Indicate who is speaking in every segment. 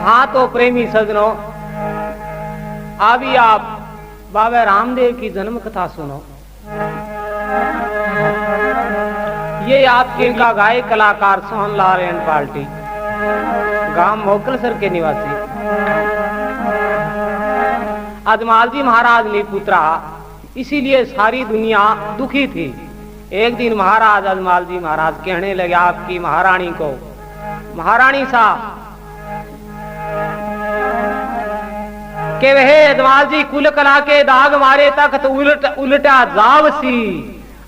Speaker 1: हाँ तो प्रेमी सजनों, अभी आप बाबा रामदेव की जन्म कथा सुनो। ये आपके का गायक कलाकार सोहनलाल एंड पार्टी, गांव मोकलसर के निवासी अजमाल जी महाराज ने पुत्रा, इसीलिए सारी दुनिया दुखी थी। एक दिन महाराज अजमाल जी महाराज कहने लगे आपकी महारानी को, महारानी साहब के वह अजमाल जी कुल कला के दाग मारे तक तो उल्टा जावसी,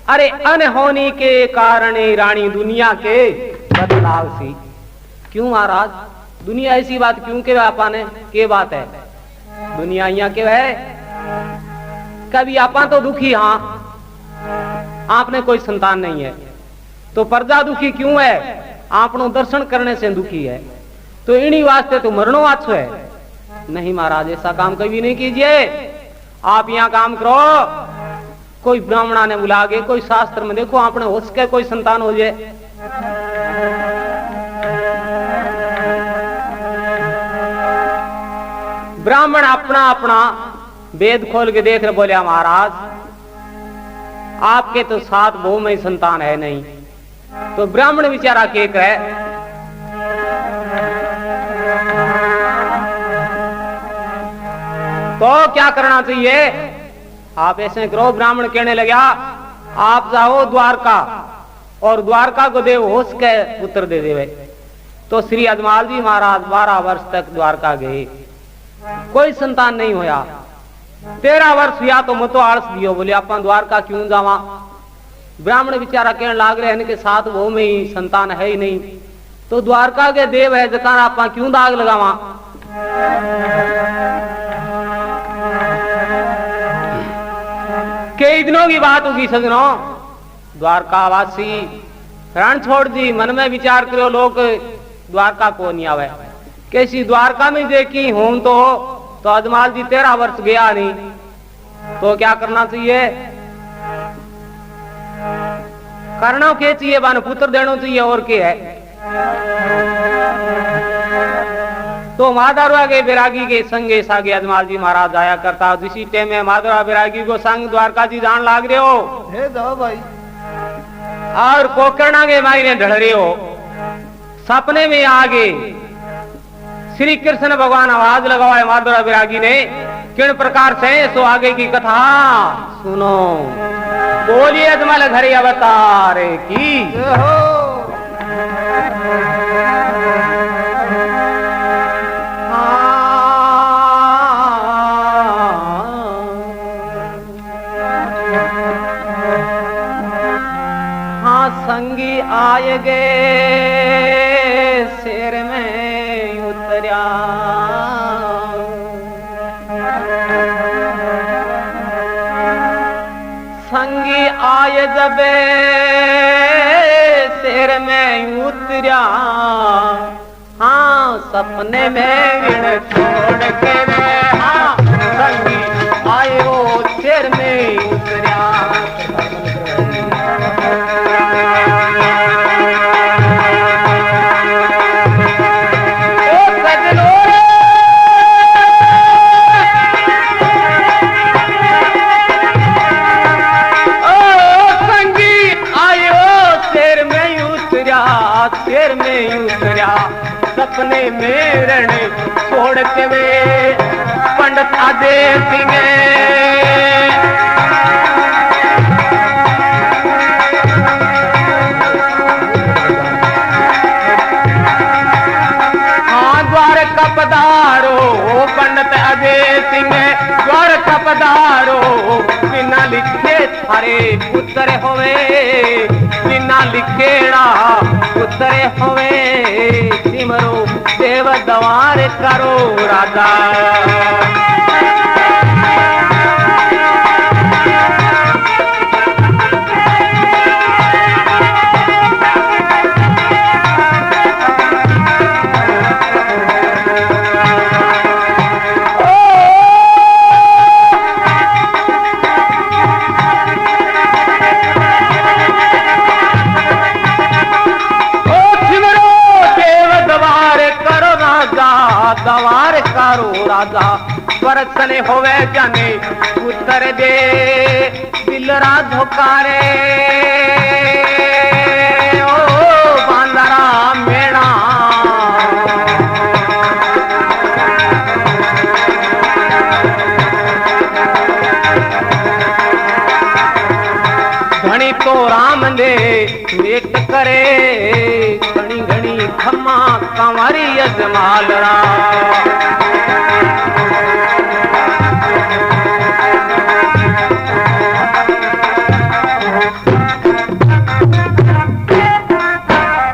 Speaker 1: अरे अनहोनी के कारण रानी दुनिया के बदलाव सी। क्यों महाराज, दुनिया ऐसी बात क्यों के आपा ने के बात है? दुनिया यहाँ के है कभी आपा तो दुखी, हाँ आपने कोई संतान नहीं है तो प्रजा दुखी क्यों है? आपनो दर्शन करने से दुखी है तो इन्हीं वास्ते तो मरणो अच्छो है। नहीं महाराज, ऐसा काम कभी नहीं कीजिए। आप यहाँ काम करो, कोई ब्राह्मणा ने बुला के कोई शास्त्र में देखो आपने हो सके कोई संतान हो जाए। ब्राह्मण अपना अपना वेद खोल के देख रहे, बोले महाराज आपके तो 7 बहु में संतान है नहीं। तो ब्राह्मण बेचारा के कहे, तो क्या करना चाहिए? आप ऐसे करो, ब्राह्मण कहने लगा आप जाओ द्वारका और द्वारका को देव होश के पुत्र दे देवे। तो श्री अजमाल जी महाराज 12 वर्ष तक द्वारका गए, कोई संतान नहीं होया। 13 वर्ष हुआ तो मतो आलस दियो, बोले आप द्वारका क्यों जावा? ब्राह्मण बेचारा कहने लाग रहे इनके 7 वो में ही संतान है ही नहीं, तो द्वारका के देव है जकान आप क्यों दाग लगावा? कई दिनों की बात होगी सजनों, द्वारकावासी रण छोड़ दी, मन में विचार करो लोग द्वारका को नहीं आवे। कैसी द्वारका में देखी हूं तो अजमाल जी 13 वर्ष गया नहीं, तो क्या करना चाहिए? करना क्या चाहिए? बान पुत्र देना चाहिए और क्या है? तो माधवरा के बैरागी के संगे सागे अजमाल जी महाराज आया करता। इसी टाइम में माधवरा बैरागी को संग द्वारका जी जान लाग रहे हो
Speaker 2: हे दो भाई,
Speaker 1: और कोकर्णा के मायने ढल रहे हो। सपने में आगे श्री कृष्ण भगवान आवाज लगाए माधवरा बैरागी ने, किन प्रकार से? सो आगे की कथा सुनो। बोलिए अजमल घरे अवतार की। संगी आए गए शेर में उतरा, संगी आए जब शेर में उतरा, हाँ सपने में गिण छोड़ के वे, हाँ संगी आए वो शेर में उतरा। शेर में उतरा, सपने में रण छोड़ के वे पंडित आदेव सिंह, हाँ द्वारका पधारो पंडित आदेव सिंह, द्वारका पधारो बिना लिखे थारे पुत्र होवे, बिना लिखेड़ा पुत्र होवे, सिमरो देव दवार करो राजा। दवार कारो राजा परसने होवे जाने उत्तर दे दिलरा धोकारे ओ बांदरा मेणा घणी तो राम दे वेट करे घणी घणी खम्मा कंवरी अजमालरा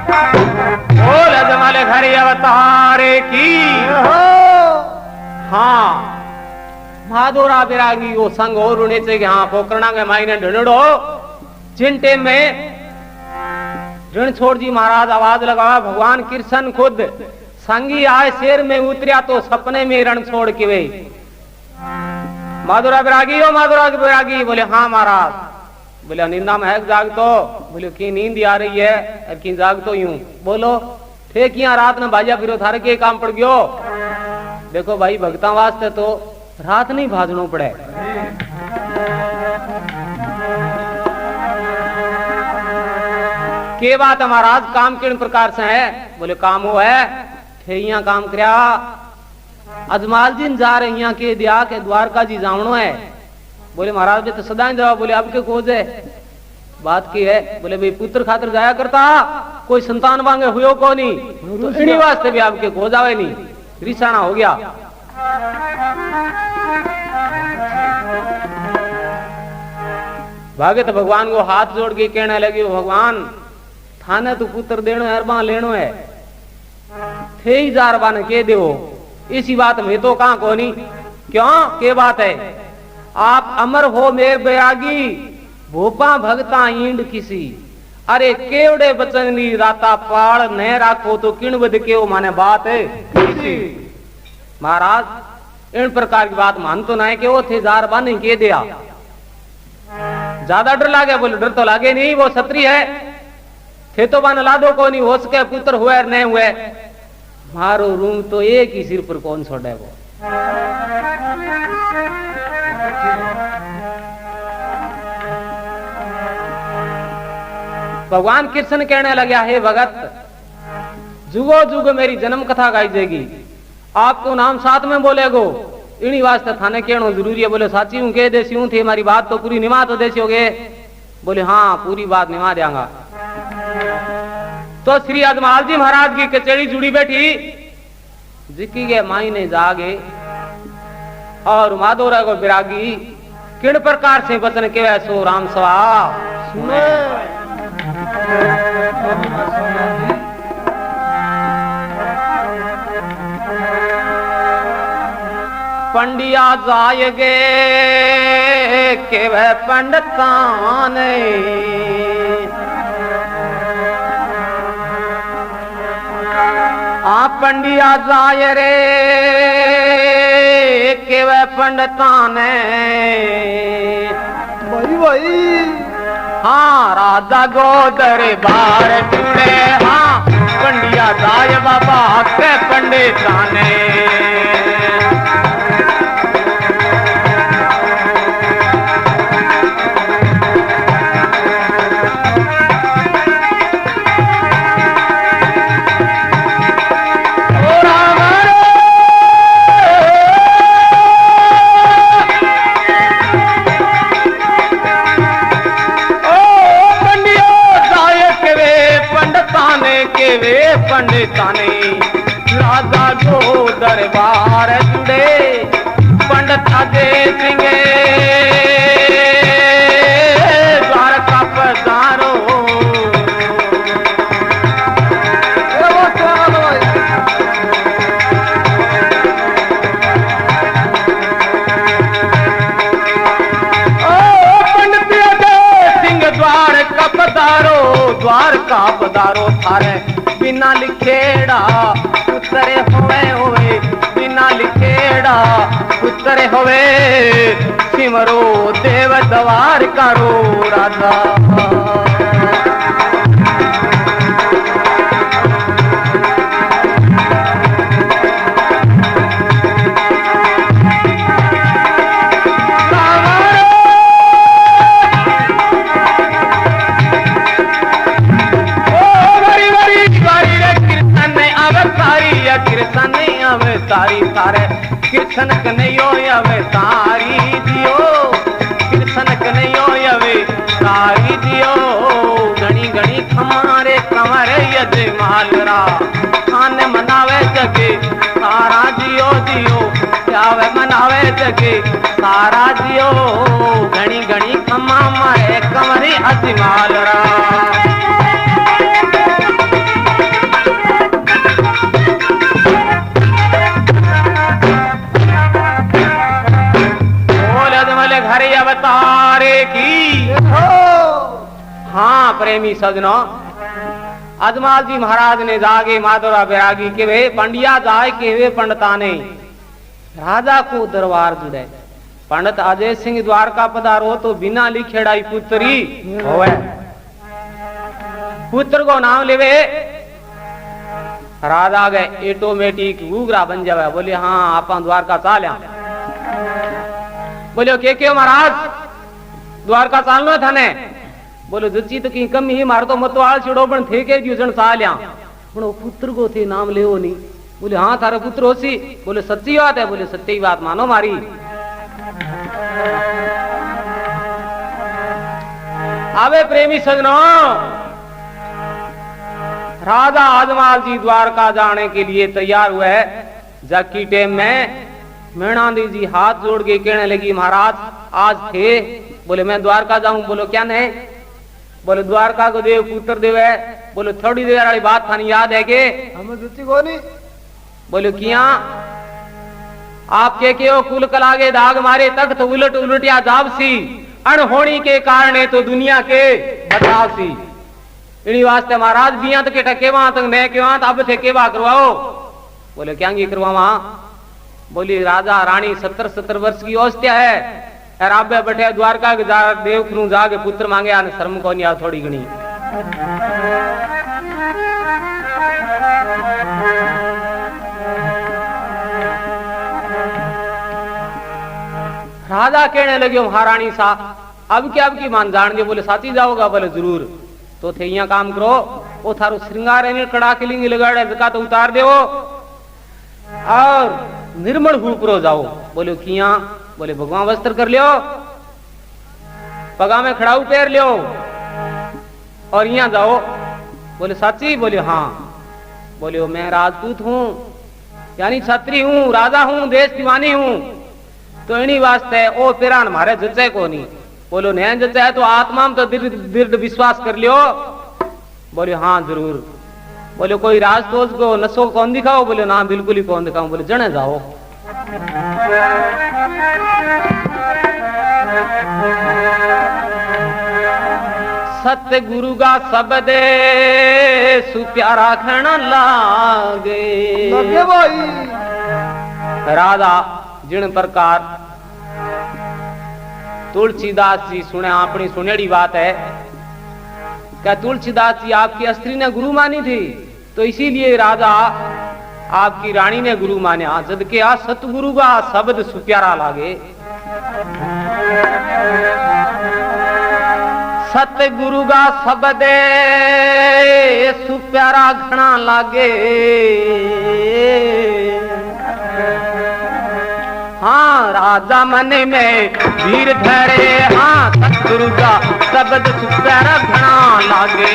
Speaker 1: बोल अजमल घरी अवतारे की हाँ माधोरा बिरागी वो संग और उड़े से हाँ पोकरना के मायने ढूंढो चिंटे में रणछोड़ जी महाराज आवाज लगावा भगवान कृष्ण खुद संगी आए शेर में उतरिया तो सपने में रणछोड़ के वे माधुरा बिरागी हो माधुरा बिरागी बोले हाँ महाराज बोले निंदा में है जाग तो बोले की नींद आ रही है और की जाग तो यूं बोलो ठीक यहाँ रात में बाजा फिरो थारे के काम पड़ गयो देखो भाई भक्ता वास्ते तो रात नहीं भाजनो पड़े के बात महाराज काम किन प्रकार से है बोले काम वो है ठेइया काम करया अजमाल जी जा रहे यहाँ के दिया के द्वारका जी जावनो है बोले महाराज भी तो सदा जवाब बोले अब के खोज है बात की है बोले भाई पुत्र खातिर जाया करता कोई संतान मांगे हुयो को नहीं तो इन्हीं वास्ते भी आपके खोज आवे नहीं रिसाना हो गया भागे तो भगवान को हाथ जोड़ के कहने लगी भगवान थाने तो पुत्र देनो है अरबा लेनो है थे ही जार बाने के दो इसी बात में तो कहां को नहीं क्यों के बात है आप अमर हो मेर बैरागी भोपा भगता ईंड किसी अरे केवड़े बचन नी राता पाड़ न राखो तो किण बद के वो माने बात है किसी महाराज इन प्रकार की बात मान तो ना है कि वो थे जार बाने के दिया ज्यादा डर लागे बोले डर तो लागे नहीं वो छतरी है थे तो बन ला दो को नहीं हो सके पुत्र हुए और नहीं हुए मारो रूम तो एक ही सिर पर कौन छोड़े वो भगवान कृष्ण कहने लगा हे भगत जुगो जुग मेरी जन्म कथा गाई जाएगी आपको नाम साथ में बोलेगो इन्हीं वास्ते थाने कहना जरूरी है बोले साची हूं कह देसी हूं थे हमारी बात तो पूरी निमा तो देसी होगे बोले हाँ पूरी बात निमा देंगा तो श्री अजमाल जी महाराज की कचेड़ी जुड़ी बैठी जिकी के मायने जागे और माधोरा को बिरागी किन प्रकार से वचन के सो राम सवा सुने पंडिया जायगे के वह पंडितान आप पंडिया जाय रे के वह पंडितान भाई भाई हाँ राधा गोदर बार जुड़े हाँ पंडिया जाय बाबा के पंडितान पंडिताने राजा को दरबार जुड़े पंडित दे सिंगे द्वारका पधारो पंडित दे सिंह द्वारका पधारो द्वारका पधारो थारे बिना लिखेड़ा उतरे होवे बिना लिखेड़ा उतरे होवे सिमरो देव दवार करो राधा कृष्ण कन्हैयो अवे तारी दियो, कृष्ण कन्हैयो अवे तारी दियो। घणी घणी खमारे कंवरे यजमालरा खान मनावे जगे सारा जियो जियो, आवे मनावे जगे सारा जियो। घणी घणी खमा मारे कंवरी अजमालरा। घर अवतारे की। हाँ प्रेमी सजनों, अजमाल जी महाराज ने जागे माधुरा बैरागी के वे पंडिया जाए के वे पंडिताने राजा को दरबार जुड़े। पंडित अजय सिंह द्वारका पधारो तो बिना लिखेड़ाई पुत्री होवे। पुत्र को नाम लेवे राजा गए ऑटोमेटिक गुगरा बन जावे। बोले हाँ आपा द्वारका चाल्या। बोलो के महाराज द्वारका चालनो थाने। बोलो जची तो की कमी ही मार तो मतवाल छिड़ो पण थे के दियो जण चाल्या पण पुत्र को थे नाम लेओ नहीं। बोले हाँ थारे पुत्र होसी। बोले सच्ची बात है। बोले सच्ची बात मानो मारी। आवे प्रेमी सजनों, राजा अजमाल जी द्वारका जाने के लिए तैयार हुए। जबकि टाइम में मीणादी जी हाथ जोड़ के कहने लगी महाराज आज थे। बोले मैं द्वारका जाऊं। बोलो क्या नहीं। बोले द्वारका को देव पुत्र देव है। बोले थोड़ी देर वाली बात थानी याद है के हमें दुची को नहीं। बोले किया आप के हो कुल कलागे दाग मारे तक तो उलट उलटिया जावसी अनहोनी के कारण तो दुनिया के बतावसी। इन्हीं वास्ते महाराज बिया तक के केवा तक मैं केवा अब थे केवा करवाओ। बोले क्या करवावा। बोली राजा रानी 70 वर्ष की औस्त्या है और आप बैठे द्वारका के देव खरू जाके पुत्र मांगे आने शर्म को नहीं आ थोड़ी घनी। राजा कहने लगे महारानी सा अब क्या अब की मान जान दे। बोले साथी जाओगा। बोले जरूर। तो थे यहाँ काम करो वो थारो श्रृंगार कड़ा के लिंग लगाड़े जका तो उतार दे और निर्मल हुपरो जाओ। बोले किया। बोले भगवान वस्त्र कर लियो पगा में खड़ाऊ पैर लियो और यहाँ जाओ। बोले साची। बोले हाँ। बोले मैं राजपूत हूँ यानी छत्री हूँ राजा हूँ देश दीवानी हूँ तो इन्हीं वास्ते ओ पिरान मारे जचे को नहीं। बोलो नहीं जचे तो आत्मा में तो दृढ़ विश्वास कर लियो। बोले हाँ जरूर। बोले कोई राजतोष को नशो कौन दिखाओ। बोले ना बिल्कुल ही कौन दिखाओ। बोले जने जाओ। सत्य गुरु का शब्द सुप्यारा खण लागे भाई। राजा जिन प्रकार तुलसीदास जी सुने अपनी सुनेड़ी बात है क्या तुलसीदास जी आपकी स्त्री ने गुरु मानी थी तो इसीलिए राजा आपकी रानी ने गुरु माना। जद के आ सतगुरु का शब्द सुप्यारा लागे। सतगुरु का शब्द सुप्यारा घना लागे। हाँ राजा मन में धीर धरे। हाँ सतगुरु का शब्द सुप्यारा घना लागे।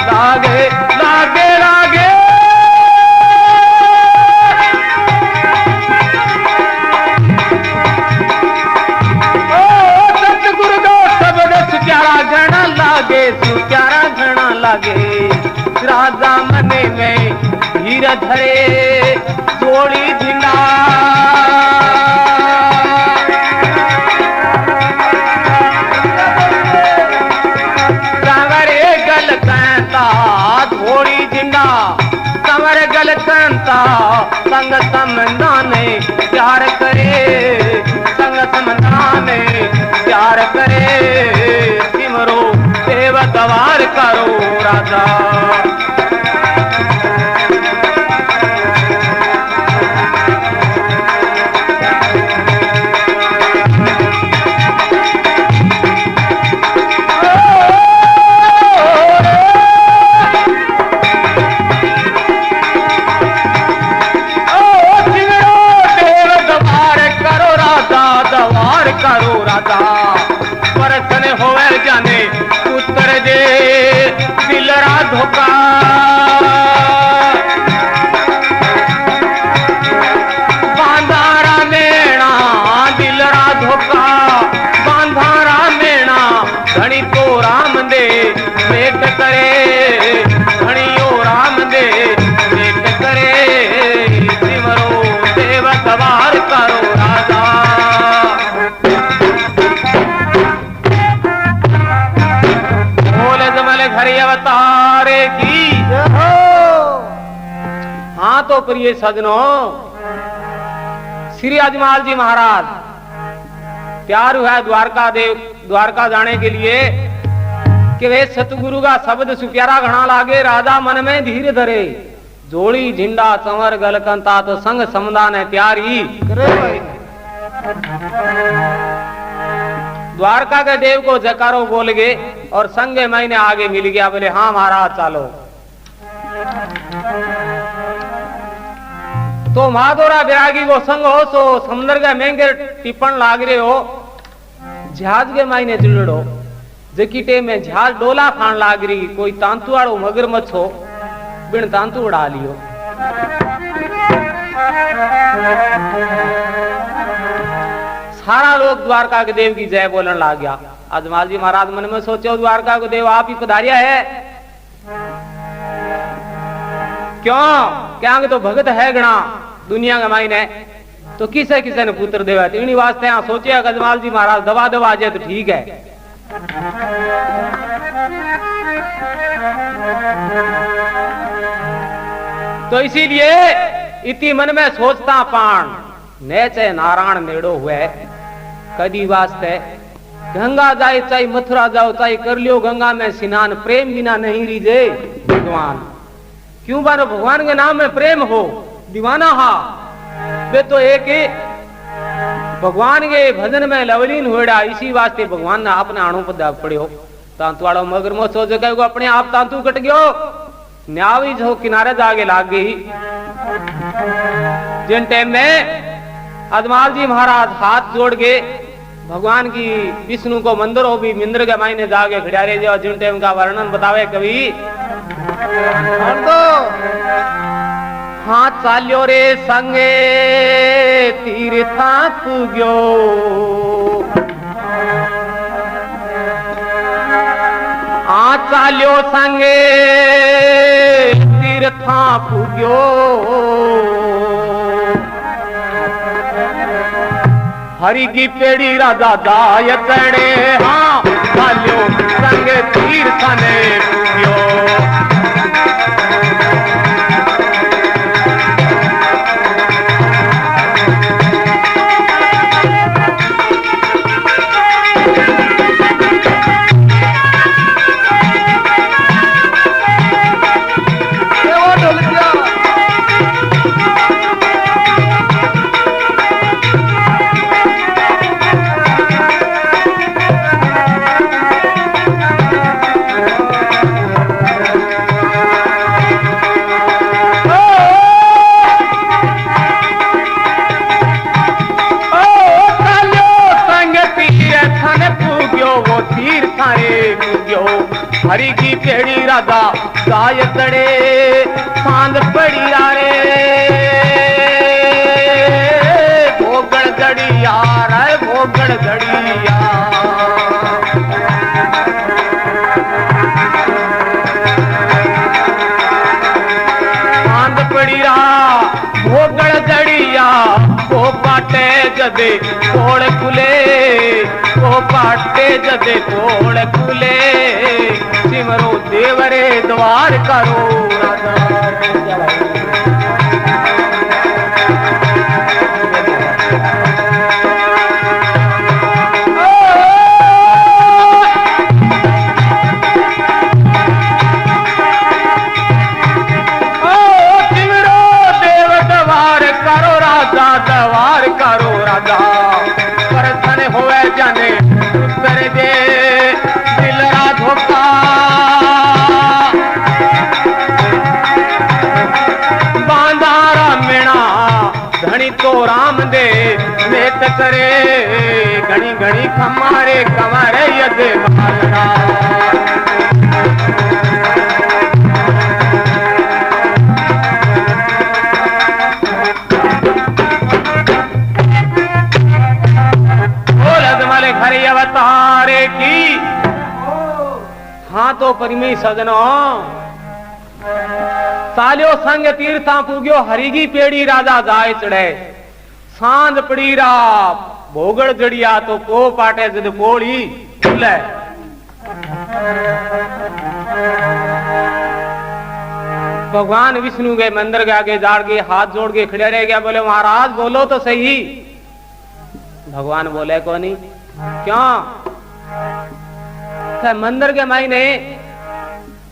Speaker 1: लागे लागे लागे ओ सतगुरु का शब्द सुप्यारा घना लागे। सुप्यारा घना लागे। राजा मने में धीर धरे जोड़ी झिंडा। कंवरे गल कहता धोड़ी झिंडा। कंवर गल कहता संग समझाने प्यार करे। संग समझाने प्यार करे। सिमरो देव दवार करो राजा। धोखा बांधारा मेणा दिलरा धोखा बांधारा मेणा धनी तो राम दे भेंट करे धनियो राम दे भेंट करे सिमरो देव सवार करो राजा बोले जमल घरी अवतारे की हाँ तो प्रिय सजनों श्री अजमाल जी महाराज प्यार हुआ द्वारका जाने के लिए कि वे सतगुरु का शब्द सुप्यारा घना लागे राजा मन में धीर धरे जोड़ी झिंडा संवर गलकंता तो संग समुदान है त्यारी द्वारका के देव को जकारो बोल गए और संग महीने आगे मिल गया बोले हाँ महाराज चलो तो माधोरा बैरागी को संग हो सो समुद्र के महंगे टिप्पण लाग रहे हो जहाज के मायने जुड़ो जकीटे में जहाज डोला खान लाग रही कोई तांतु वालो मगरमच्छ हो बिन तांतु उड़ा लियो सारा लोग द्वारका के देव की जय बोलन लाग गया अजमाल जी महाराज मन में सोचो द्वारका को देव आप ही पधारिया है क्यों क्या तो भगत है गणा दुनिया का मायने तो किसे किसे ने पुत्र देवा इन्हीं वास्ते यहाँ सोचे अजमाल जी महाराज दवा दवा जाए तो ठीक है तो इसीलिए इति मन में सोचता पान नेचे नारायण मेड़ो हुए कदी वास्ते गंगा जाए चाहे मथुरा जाओ चाहे कर लियो गंगा में स्नान प्रेम बिना नहीं रीजे भगवान क्यों बारो भगवान के नाम में प्रेम हो दीवाना हा वे तो एक भगवान के भजन में लवलीन होड़ा इसी वास्ते भगवान ने अपने आणु पर पड़े हो तांतु वालों मगरमच्छ हो जगह को अपने आप तांतु कट गयो न्यावी जो किनारे जाके लाग गई जिन टाइम में अजमाल जी महाराज हाथ जोड़ के भगवान की विष्णु को मंदिर हो भी मिंद्र के मायने जाके खड़ियारे जो जिन टाइम का वर्णन बतावे कवि हाँ चाल्यो रे संगे तीर्था पुग्यो हाँ चाल्यो संगे तीर्था पुग्यो हरि की पेड़ी राजा दाय चढ़े हाँ चाल्यो संगे तीर्थ ने पुग्यो हरी की पेड़ी राधा गाय तड़े सांद पड़ी रे भोगड़ दड़िया रे भोगड़ दड़िया सांद पड़ी भोगड़ दड़िया को पाटे जदे कोड़ खुले को पाटे जदे कोड़ खुले सिमरो देवरे द्वार करो राजा पर धन होवे जाने उत्तर दे दिलरा धोखा बांधारा मेणा धनी तो राम दे मेट करे घड़ी घड़ी खमारे कमरे यदे मालना हरि अवतार की। हाँ तो परिमी सजनो सालियो संग तीर्था पूग्यो हरिगी पेड़ी राजा जाए चढ़े सांझ पड़ी रा भोगड़ जड़िया तो को पाटे जद कोड़ी खुले। भगवान विष्णु के मंदिर के आगे जाड़ के हाथ जोड़ के खड़े रह गया, बोले महाराज बोलो तो सही। भगवान बोले को नहीं क्यों? मंदिर के मायने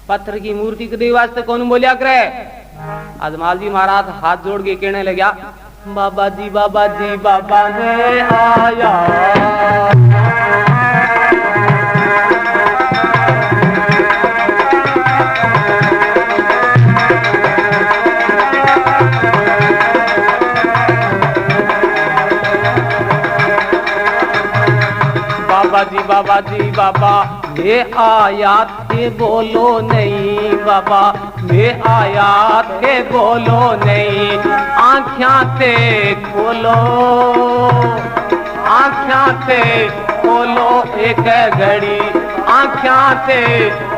Speaker 1: पत्थर की मूर्ति के वास्ते कौन बोलिया करे? अजमाल जी महाराज हाथ जोड़ के कहने लगा बाबा जी बाबा ने आया बाबा जी बाबा ये आयात के बोलो नहीं बाबा, ये आयात के बोलो नहीं। आँखियाँ ते खोलो, आँखियाँ ते खोलो एक घड़ी, आँखियाँ ते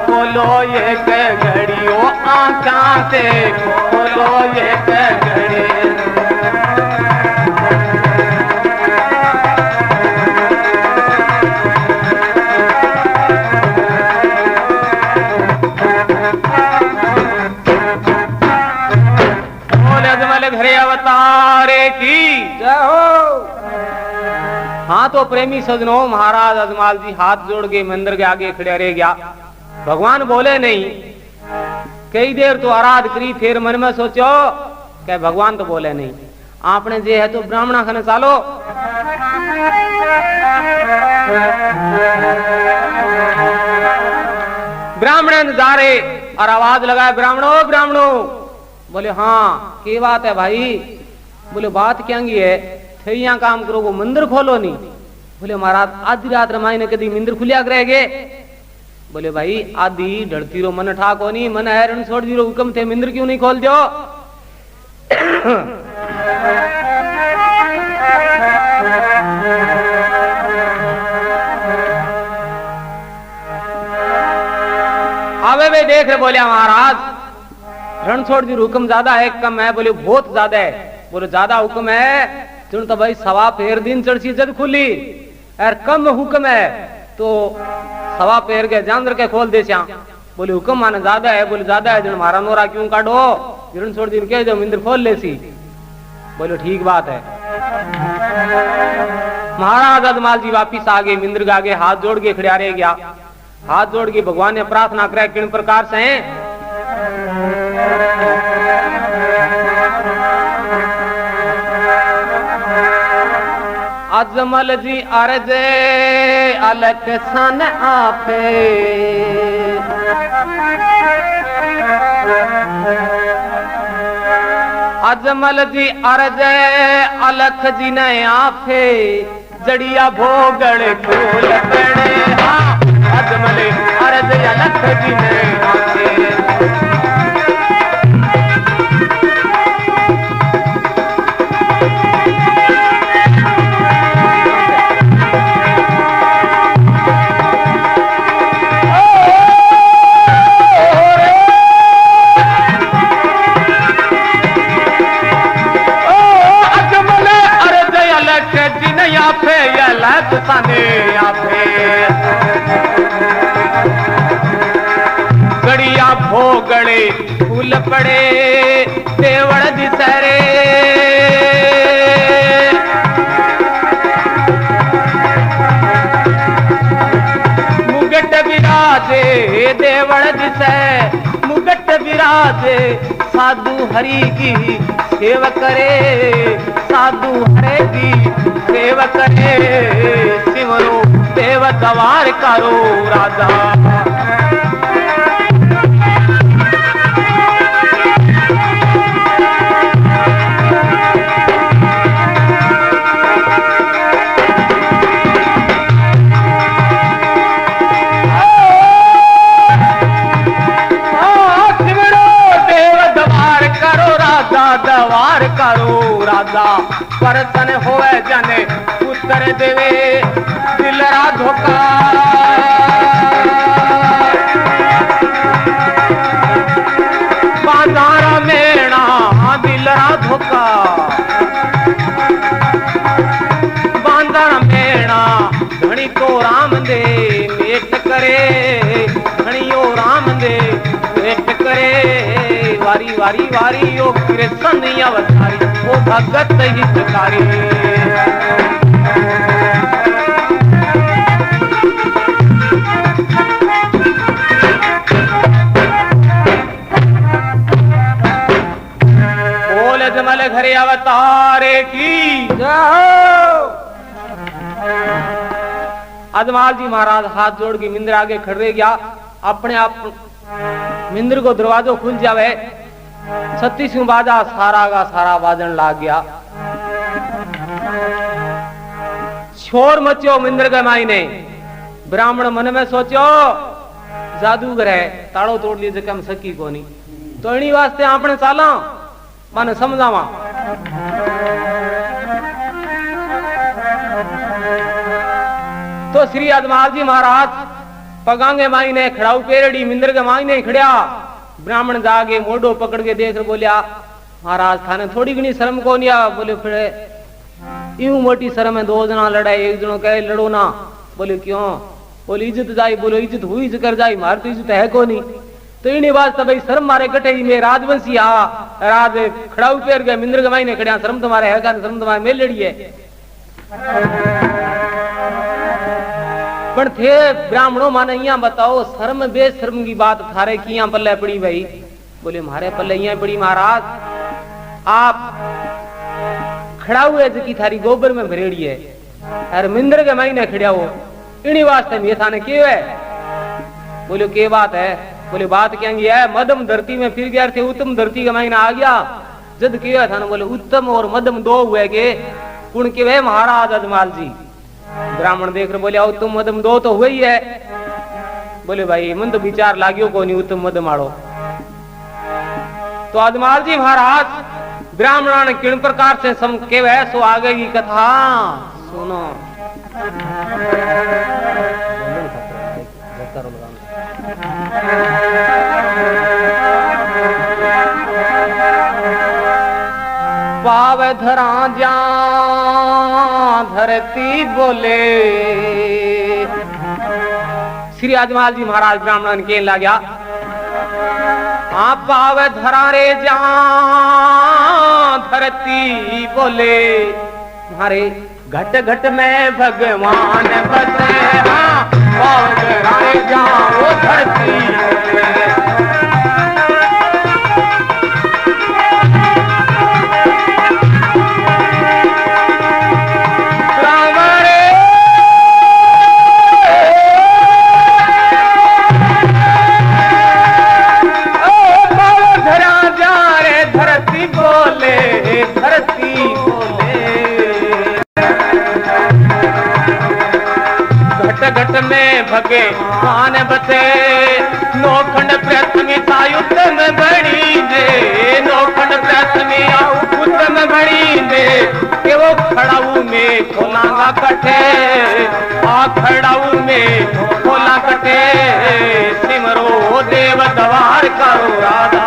Speaker 1: खोलो एक घड़ी, ओ आँखियाँ ते खोलो एक घड़ी। घरे अवतारे की जय हो। हाँ तो प्रेमी सजनों महाराज अजमाल जी हाथ जोड़ के मंदिर के आगे खड़े रह गया। भगवान बोले नहीं। कई देर तो आराध करी, फिर मन में सोचो कि भगवान तो बोले नहीं, आपने जे है तो ब्राह्मणा खाने चालो। ब्राह्मण जा रहे और आवाज लगाए ब्राह्मणों ब्राह्मणों। बोले हाँ की बात है भाई? बोले बात क्या है? थैया काम करो वो मंदिर खोलो नहीं। बोले महाराज आधी रात रमाई ने कदी मंदिर खुलिया करेगे? बोले भाई आधी ढड़ती रो मन ठा को नहीं, मन है रण छोड़ दी रो हुक्म थे, मंदिर क्यों नहीं खोल दो? आवे वे देख रहे। बोले महाराज रणछोड़ जी हुक्म ज्यादा है कम है? बोले बहुत ज्यादा है। बोले ज्यादा हुक्म है चुन तो भाई सवा पैर दिन चढ़सी जद खुली, और कम हुक्म है तो सवा पैर के जानवर के खोल दे श्याम। बोले हुक्म माने ज्यादा है? बोले ज्यादा है। जन मारा नोरा क्यों काटो? रणछोड़ जी कह दो मंदिर खोल ले सी। बोले ठीक बात है। महाराज अजमाल जी वापिस आ गए, मंदिर के आगे हाथ जोड़ के खड़ा रह गया। हाथ जोड़ के भगवान ने प्रार्थना करे किन प्रकार से है? अजमल जी अर्जे अलग सन आपे, अजमल जी अर्जे अलख जी ने आपे, जड़िया भोगड़ खोल पड़े। हाँ अजमल अर्जे अलख जी ने आपे। गड़िया भोगड़े फूल पड़े देवड़ दिसरे, मुगट विराजे देवड़ दिसे, मुगट विराजे साधु हरि की सेवा करे, साधु हरे की सेवा करे। सिमरो देव गवार करो राजा, दवार करो राजा। परतन होए जाने पुत्र कर देवे दिलरा धोखा। बांधारा मेणा दिलरा धोखा, बांधारा मेणा घणी को राम दे मेट करे, घणियो राम दे मेट करे। वारी वारी वारी ओ कृष्ण अवतारी, ओ भगत हितकारी। बोल जमल घरे अवतारे की जय। अजमाल जी महाराज हाथ जोड़ के मिंद्र आगे खड़े गया, अपने आप मिंद्र को दरवाजो खुल जावे। 36 बाजा सारा का सारा बाजन लाग गया। शोर मचो मिंद्र के मायने। ब्राह्मण मन में सोचो जादूगर है, ताड़ो तोड़ लीजिए कम सकी कोनी, तो इन्हीं वास्ते आपने चाला माने समझावा। तो श्री अजमाल जी महाराज पगांगे माई ने खड़ाऊ पेरड़ी मिंद्र के माई ने खड़िया। ब्राह्मण जागे मोडो पकड़ के देख बोलिया, महाराज थाने थोड़ी घनी शर्म को नहीं आ? बोले फिर यूं मोटी शर्म है, 2 जना लड़ाई, एक जनो कहे लड़ो ना। बोले क्यों? बोले इज्जत जाई। बोलो इज्जत हुई कर जाई, मार तो इज्जत है को नहीं। तो इन्हीं बात भाई शर्म मारे कटे में राजवंशी आ राज खड़ाऊ पेर गए मिंद्र के माई ने खड़िया, शर्म तुम्हारे है का? शर्म तुम्हारे में लड़ी है। पर थे ब्राह्मणों माने यहाँ बताओ शर्म बेशर्म की बात थारे की यहाँ पल्ले पड़ी भाई? बोले हमारे पल्ले यहाँ पड़ी महाराज, आप खड़ा हुए की थारी गोबर में भरेड़ी है और मिंद्र के माई ने खड़ा हो, इन्हीं वास्ते में थाने क्यों है? बोले के बात है? बोले बात क्या है? मध्यम धरती में फिर गया थे, उत्तम धरती का महीना आ गया जद क्यों है थाने? बोले उत्तम और मध्यम 2 हुए के कुण के वे महाराज अजमाल जी। ब्राह्मण देख रहे बोले उत्तम मध्यम 2 तो हुए ही है। बोले भाई मन तो विचार लागियो को नहीं उत्तम मध्यम आड़ो। तो अजमाल जी महाराज ब्राह्मणा ने किन प्रकार से सम के वह सो आगे की कथा सुनो। पाव धरा जा धरती बोले। श्री अजमाल जी महाराज ब्राह्मण के ला गया, आप पाव धरा रे जा धरती बोले। हमारे घट घट में भगवान बसे, पाव धरा रे जा वो धरती बोले। घट में भगवान बसे, नौखंड प्रथमी सायुद्ध में बड़ी दे, नौखंड प्रथमी आयुद्ध में बड़ी दे। के वो खड़ाऊ में खोलांगा कटे, आ खड़ाऊ में खोला कटे। सिमरो देव दवार करो राधा।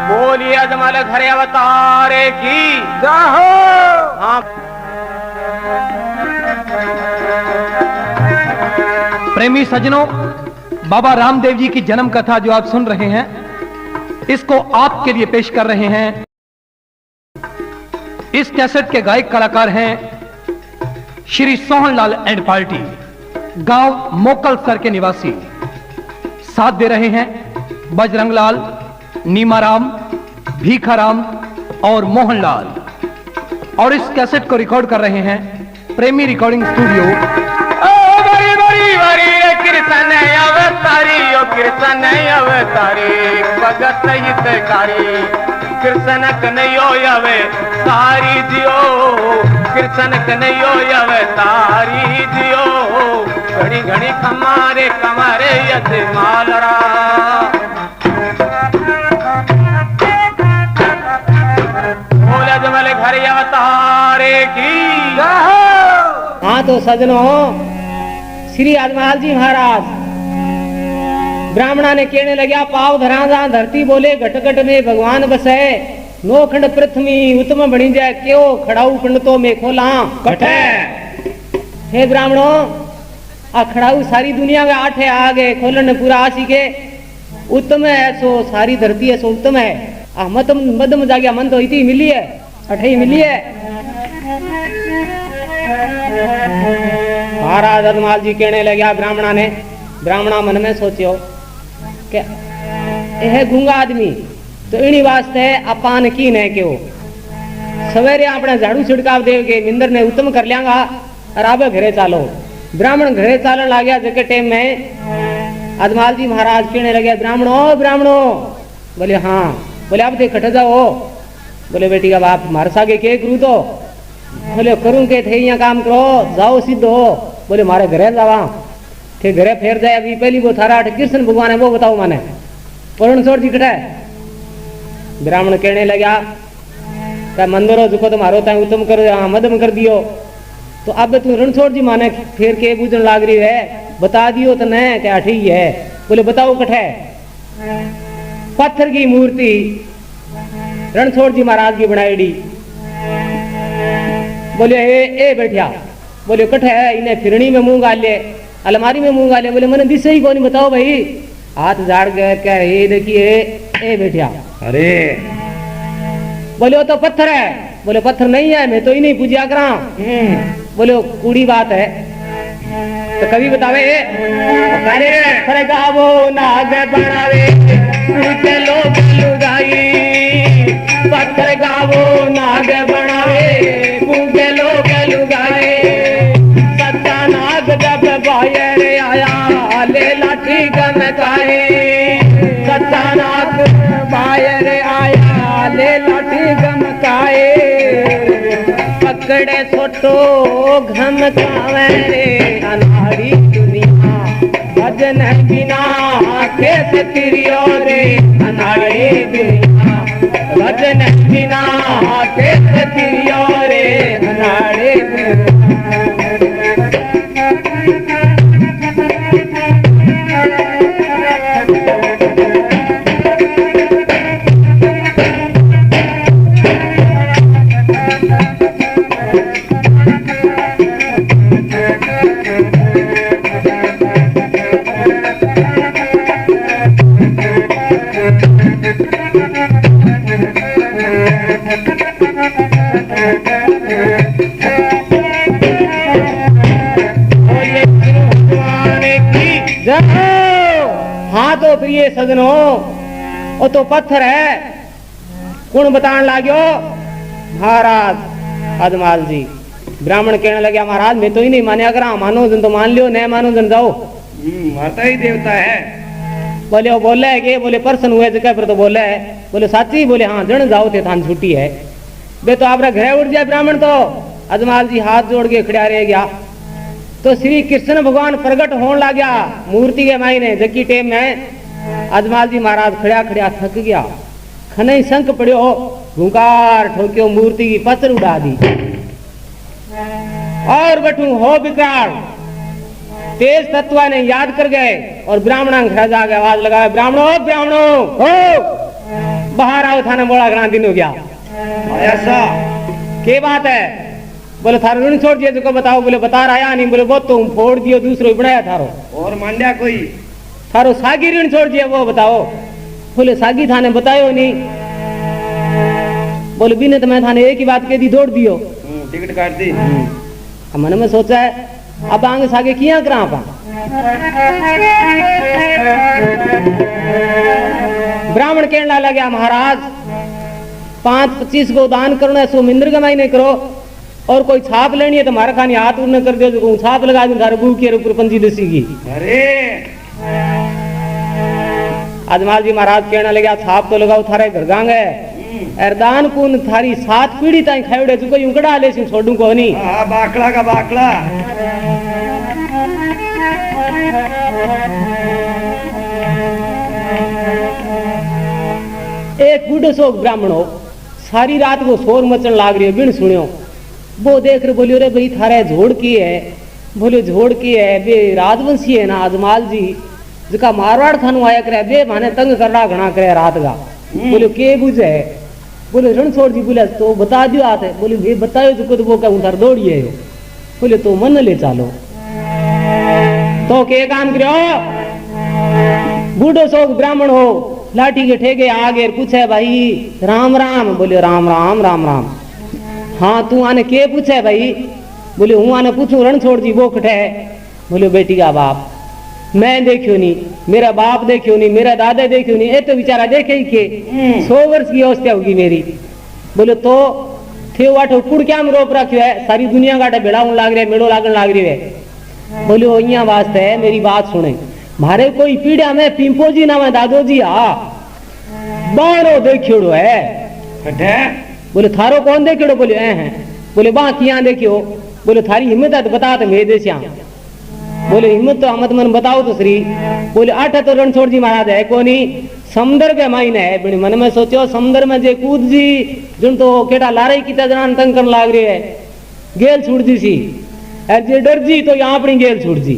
Speaker 1: बोलिए अजमल घरे अवतारे की जय। हाँ
Speaker 2: प्रेमी सज्जनों, बाबा रामदेव जी की जन्म कथा जो आप सुन रहे हैं, इसको आपके लिए पेश कर रहे हैं। इस कैसेट के गायक कलाकार हैं श्री सोहनलाल एंड पार्टी, गांव मोकलसर के निवासी। साथ दे रहे हैं बजरंगलाल, नीमाराम, भीखाराम और मोहनलाल। और इस कैसेट को रिकॉर्ड कर रहे हैं प्रेमी रिकॉर्डिंग स्टूडियो।
Speaker 1: बड़ी बड़ी बड़ी कृष्ण अवतारी, ओ कृष्ण अवतारी भगत हितकारी। कृष्ण कन्हैयो अवतारी जियो, कृष्ण कन्हैयो अवतारी जियो। घड़ी घड़ी कमारे कमारे यजमालरा। श्यामल घर अवतारे की।
Speaker 3: हाँ तो सजनों, श्री आजमल जी महाराज ब्राह्मणा ने कहने लग्या पाव धरा जा धरती बोले घट घट में भगवान बसे नोखंड पृथ्वी उत्तम बनी जाए क्यों खड़ाऊ पिंड तो में खोला कटे। हे ब्राह्मणों, आ खड़ाऊ सारी दुनिया में आठे आ गए खोलन पूरा आसी के उत्तम है सो सारी धरती है सो उत्तम है। आ मतम मदम जाग्या मन तो इतनी मिली है अठे ही मिली है। महाराज अदमाल जी कहने लग्या ब्राह्मणा ने, ब्राह्मणा मन में सोचियो कि यह गूंगा आदमी तो इन्हीं वास्ते अपान की न क्यों सवेरे अपने झाड़ू छिड़काव देव के मिंदर ने उत्तम कर लियांगा और आबे घरे चालो। ब्राह्मण घरे चालन लग गया जके टाइम में अदमाल जी महाराज कहने लगे ब्राह्मणों ब्राह्मणों। बोले हाँ। बोले अब देख खट जाओ। बोले बेटी का बाप मार सागे के करूँ तो। बोले करूँ के थे यहाँ काम करो जाओ सिद्ध हो। बोले मारे घरे जावा थे घरे फेर जाए अभी पहली वो थारा कृष्ण भगवान है वो बताओ माने रणछोड़ जी कटा है। ब्राह्मण कहने लगा क्या मंदिरो जुको तुम्हारो तय उत्तम कर मदम कर दियो तो अब तू रणछोड़ जी माने फेर के बूझन लाग रही है बता दियो तो न क्या ठीक है। बोले बताओ कठे। पत्थर की मूर्ति रणछोड़ जी महाराज की बनाईडी। बोले ए बैठिया। बोले कठे है इन्हें फिरनी में मुंह गाल ले अलमारी में मुंह गाले। बोले मैंने दिसे ही कौन बताओ भाई। हाथ झाड़ गए क्या ये देखिए ए बैठिया।
Speaker 1: अरे
Speaker 3: बोले वो तो पत्थर है। बोले पत्थर नहीं है मैं तो ही नहीं पूजा करा। बोले कूड़ी बात है तो कभी बतावे पत्थर गावो नाग बनावे चलो लुगाई। पत्थर गावो नाग बनावे पूजे लोग लुगाए। सच्चा नाग जब बाहर आया ले लाठी गमकाए। सच्चा नाग बाहर आया ले लाठी गमकाए। पकड़े छोटो घमकावे रे अनाड़ी दुनिया भजन बिना खेत तिरियो रे अनाड़ी दुनिया भजन बिना खेत तिरियो रे अनाड़ी हाँ तो प्रिय सजनों वो तो पत्थर है कौन बताने लागो। महाराज अदमाल जी ब्राह्मण कहने लगे महाराज मैं तो ही नहीं मान्या करा मानो जन तो मान लियो न मानो जन जाओ
Speaker 1: माता ही देवता है।
Speaker 3: बोले वो बोले है कि बोले पर्सन हुए जगह पर तो बोले है। बोले साची। बोले हाँ जन जाओ थे थान छुट्टी है बे तो आप घरे उठ जाए ब्राह्मण। तो अदमाल जी हाथ जोड़ के खड़ा रह गया तो श्री कृष्ण भगवान प्रकट होने लग गया मूर्ति के मायने जकी टेम में। अदमाल जी महाराज खड़ा खड़ा थक गया खनई संक पड़ो हुंकार ठोक्यो मूर्ति की पत्थर उड़ा दी और बटू हो बिकार तेज तत्वा ने याद कर गए और ब्राह्मणा घर जाके आवाज लगाया ब्राह्मणों ब्राह्मणों हो बाहर आओ थाने बोला घना दिन हो गया। ऐसा के बात है। बोले थारो ऋण छोड़ दिया जो बताओ। बोले बता रहा नहीं। बोले वो तुम फोड़ दियो दूसरो बनाया थारो
Speaker 1: और मांड्या कोई
Speaker 3: थारो सागी ऋण छोड़ दिया वो बताओ। बोले सागी थाने बतायो नहीं। बोले बिने तो मैं थाने एक ही बात कह दी दौड़ दियो
Speaker 1: टिकट काट दी।
Speaker 3: मन में सोचा है अब आगे सागे किया करा पा। ब्राह्मण कहने लगा महाराज 5-25 को दान करना है सो मिंद्र कमाई नहीं करो और कोई छाप लेनी है तो हमारा खानी हाथ उड़ने कर दो जो छाप लगा दूं थारे बू के ऊपर पंजी दसीगी।
Speaker 1: अरे
Speaker 3: अदमाल जी महाराज कहने लगे छाप तो लगाओ थारे घर गांगे दान पुन थारी 7 पीढ़ी ताई खावड़े जो कोई उकड़ा ले छोड़ू को नहीं।
Speaker 1: बाकड़ा का बाकड़ा
Speaker 3: एक बूढ़ो सो ब्राह्मण हो सारी रात वो शोर मचन लाग रही है, बिन सुनियो। वो देख रहे, बोलियो रे भाई थारे झोड़ की है। बोले झोड़ की है, बे राजवंशी है ना अजमाल जी, जिका मारवाड़ थानू आया करे, बे माने तंग करना घना करे रात का। बोले के बुझे है? बोले रणछोड़ जी बोले तो बता दियो आते। बोले वे बतायो जो खुद वो का उधर दौड़ी है। बोले तो मन ले चालो। तो के काम करो, बूढ़ो सोग ब्राह्मण हो, लाठी के ठेके आगे पूछे भाई राम राम। बोले राम राम राम राम। हाँ तू आने के पूछे भाई? बोले हूँ आने पूछू रणछोड़ जी वो कटे है। बोले बेटी का बाप मैं देखियो नहीं, मेरा बाप देखियो नहीं, मेरा दादा देखियो नहीं, ये तो बेचारा देखे ही के 100 वर्ष की अवस्था होगी मेरी। बोले तो थे वाठो कुड़ क्या में रोप रखियो है, सारी दुनिया का बेड़ाऊं लाग रहा है, मेड़ो लागन लाग रही है। बोले ओ यहाँ वास्ते है, मेरी बात सुने, मारे कोई पीड़ा में पिंपो जी ना में दादो जी बारो देखियो है। बोले थारो कौन देखियो? बोले हैं। बोले बा किया देखियो? बोले थारी हिम्मत है तो बता तो मैं दे श्याम। बोले हिम्मत तो हमत मन बताओ तो श्री। बोले 8 तो रणछोड़ जी महाराज है कोनी, समुद्र के मायने है। बिन मन में सोचो समुद्र में जे कूद जी जुन तो केटा लारे की तजरान तंग करन लाग रही है, गेल छूट जी सी, और जे डर जी तो यहाँ अपनी गेल छूट जी।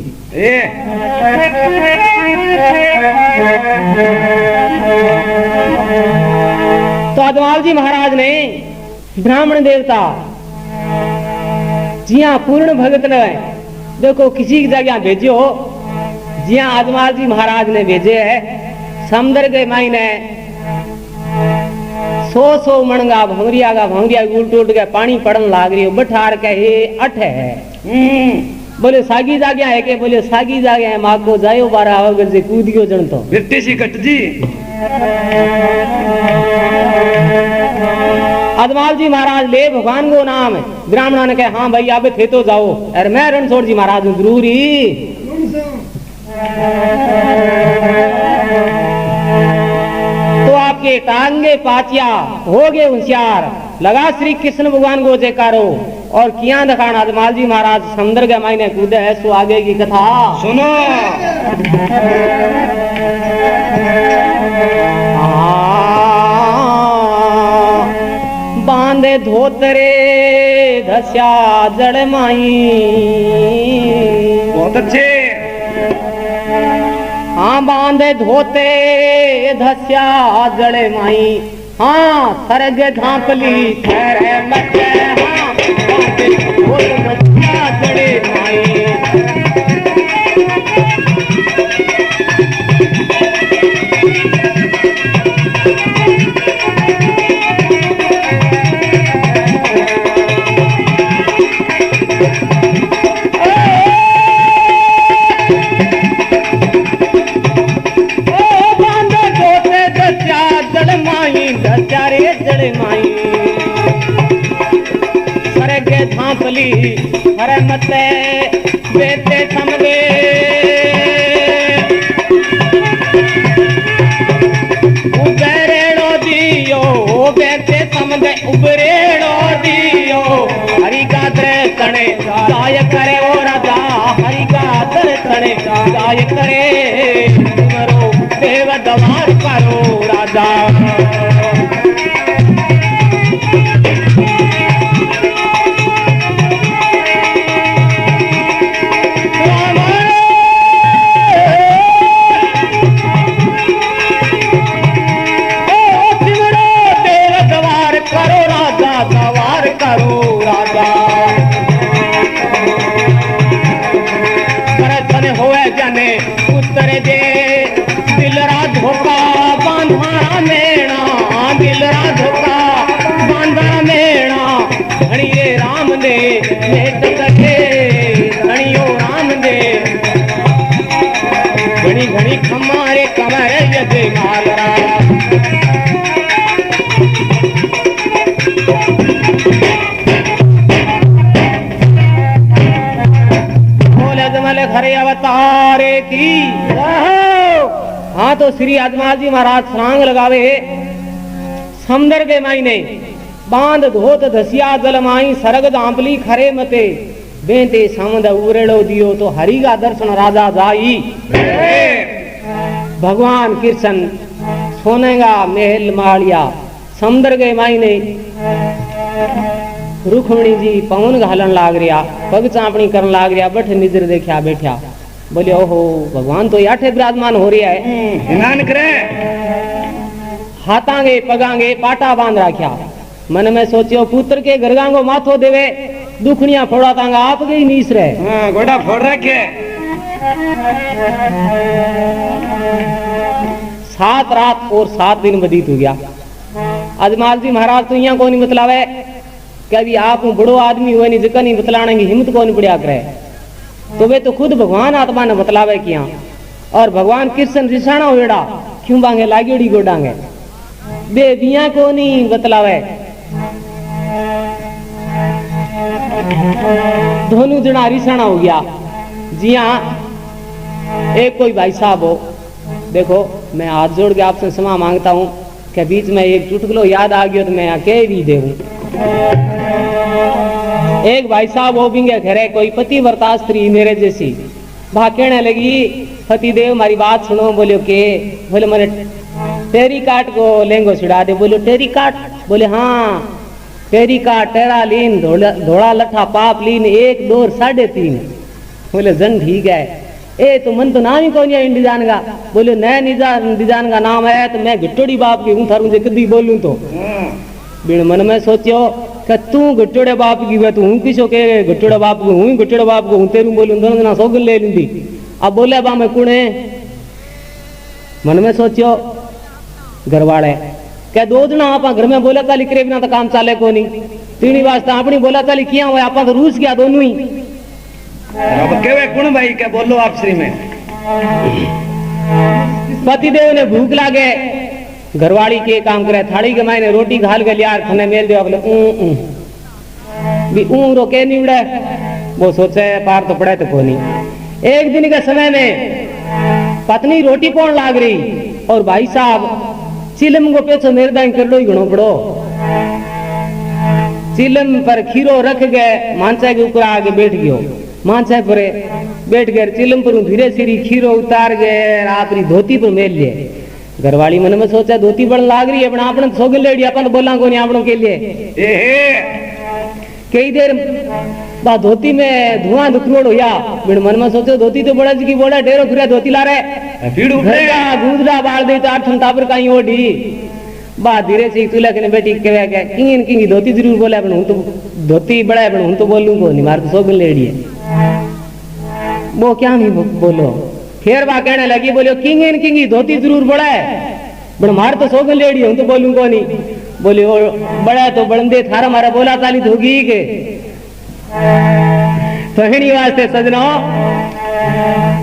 Speaker 3: तो अजमाल जी महाराज ने ब्राह्मण देवता जिया पूर्ण भगत ने देखो किसी की जगह भेजो, जिया अजमाल जी महाराज ने भेजे है समुद्र के मायने 100 मणगा भंवरिया का भंवरिया उल्ट उल्ट के पानी पड़न लाग रही हो, बठार के हे अठ है। बोले सागी जाग्या है के? बोले सागी जाग्या है, माँ को जायो 12 अगर से कूदियो जन तो
Speaker 2: बिट्टी सी कट जी।
Speaker 3: अजमाल जी महाराज ले भगवान को नाम है, ब्राह्मणा ने कहा हाँ भाई अब थे तो जाओ। अरे मैं रणछोड़ जी महाराज हूँ जरूरी। तो आपके टांगे पाचिया हो गए होशियार, लगा श्री कृष्ण भगवान को जयकारो और किया दिखान अजमाल जी महाराज समुद्र के मायने कूदे है। सो आगे की कथा
Speaker 2: सुनो।
Speaker 3: बांधे धोतरे धस्या जड़ माई।
Speaker 2: बहुत अच्छे।
Speaker 3: हाँ बांधे धोते धस्या जड़ माई, हाँ सरग घापली ठहरे मचे, हाँ बांधे धोते धस्या जड़ माई। झांपली हरे मते बेते समगे, उबरेड़ो दियो बेते समगे, उबरेड़ो दियो हरि का दर्शने गाय करे ओ राजा, हरि का दर्शने गाय करे तुमरो देव दवार करो राजा। उतरे दे दिलरा धोखा बांधा मेणा, दिलरा धोखा बांधा मेणा, घड़िए राम ने लेट सके घड़ियो राम ने, घड़ी घड़ी खमारे कमरे यदे मालरा। हरे अवतारे की। हाँ तो श्री अजमाल जी महाराज सांग लगावे समुद्र के मायने, बांध धोत धसिया जल माई, सरग झांपली खरे मते, बेते समुद उरेड़ो दियो तो हरि का दर्शन राजा जाई। भगवान कृष्ण सोने का महल मालिया समुद्र के मायने रुक्मणी जी पवन घालन लाग रिया, पग चापणी करन लाग रिया, बठ निजर देखा बैठा। बोले ओहो भगवान तो याठे विराजमान हो रहा है।
Speaker 1: स्नान करे,
Speaker 3: हाथांगे पगांगे पाटा बांध राख्या। मन में सोचियो पुत्र के गरगांगो माथो देवे, दुखनिया फोड़ा तांगा आप गई नीस रहे।
Speaker 1: गोड़ा फोड़ रखे।
Speaker 3: 7 रात और 7 दिन व्यतीत हो गया। अजमाल जी महाराज तो यहाँ कौन बतलावे कि अभी आप बड़ो आदमी हुए नहीं, जिका नहीं बतलाने की हिम्मत कौन पड़िया करे। तो वे तो खुद भगवान आत्मा ने बतलावे किया। और भगवान कृष्ण रिसाणा होड़ा क्यों बांगे लागेड़ी गोडांगे बे दिया को नहीं बतलावे। दोनों जना रिसाणा हो गया। जी हाँ, एक कोई भाई साहब हो, देखो मैं हाथ जोड़ के आपसे क्षमा मांगता हूँ कि बीच में एक चुटकुलो याद आ गया तो मैं यहाँ कह भी देऊं। एक भाई साहब हो बिंगे घरे कोई पतिव्रता स्त्री मेरे जैसी, भा कहने लगी पति देव हमारी बात सुनो। बोले के, बोले मैंने टेरी काट को लेंगो छिड़ा दे। बोलो टेरी काट? बोले हाँ टेरी काट, टेरा लीन, धोड़ा लठा पाप लीन, 1 2 3.5। बोले जन ठीक है। ए तो मन तो नाम ही कौन है इंडिजान का। बोले नया निजान का नाम है तो मैं घिट्टोड़ी बाप की हूँ, थारू से कदी बोलूं तो। बिन मन में सोचियो कि तू घिट्टोड़े बाप की वे, तू हूँ किसो के घिट्टोड़े बाप को हूँ, घिट्टोड़े बाप को हूँ तेरू बोलूं, दोनों जना सौगन ले ली। अब बोले बा मैं कुणे, मन में सोचियो घरवाड़े क्या 2 जना आप घर में बोला चाली करे बिना तो काम चाले को नहीं। तीनी वास्ता अपनी बोला चाली किया हुआ आप तो रूस गया दोनों ही।
Speaker 1: अब केवे कुण भाई क्या बोलो आप श्री में।
Speaker 3: पतिदेव ने भूख लागे, घरवाड़ी के काम करे, थाड़ी के मायने रोटी घाल के लिया खाने मेल दे। बोले भी रोके नहीं उड़े, वो सोचे पार तो पड़े तो को नहीं। एक दिन के समय में पत्नी रोटी पौन लाग रही और भाई साहब चिलम को पेछो निर्दान कर लो ही घणो पड़ो। चिलम पर खीरो रख गए, मांसा के ऊपर आगे बैठ गयो। मांसा पर बैठ गए, चिलम पर धीरे सीरी खीरो उतार गए, अपनी धोती पर मेल लिए। घरवाली मन में सोचा धोती बड़ लाग रही है, अपना अपने सोगन लेडी अपन बोला को नहीं आपनों के लिए। कई देर बाद धोती में धुआं दुखरोड़ होया। बिन मन में सोचो धोती तो बड़ा जी की बोला ढेरों फिर धोती ला रहे गूंजरा बाल दे चार टाबर का ओढ़ी बा धीरे से चूल्हा के बेटी कहे क्या किंग किंग धोती जरूर बोले अपन हूं तो धोती बड़ा है, हूं तो बोलूं को नहीं, मार तो सोगन लेडी है वो क्या नहीं बोलो। फिर बा कहने लगी बोलो किंग किंग धोती जरूर बड़ा है, बड़ मार तो सोगन लेडी हूं तो बोलूं को नहीं। बोले वो बड़ा तो बड़ंदे थारा मारा बोला ताली होगी के। तो हिणी वास्ते सजनो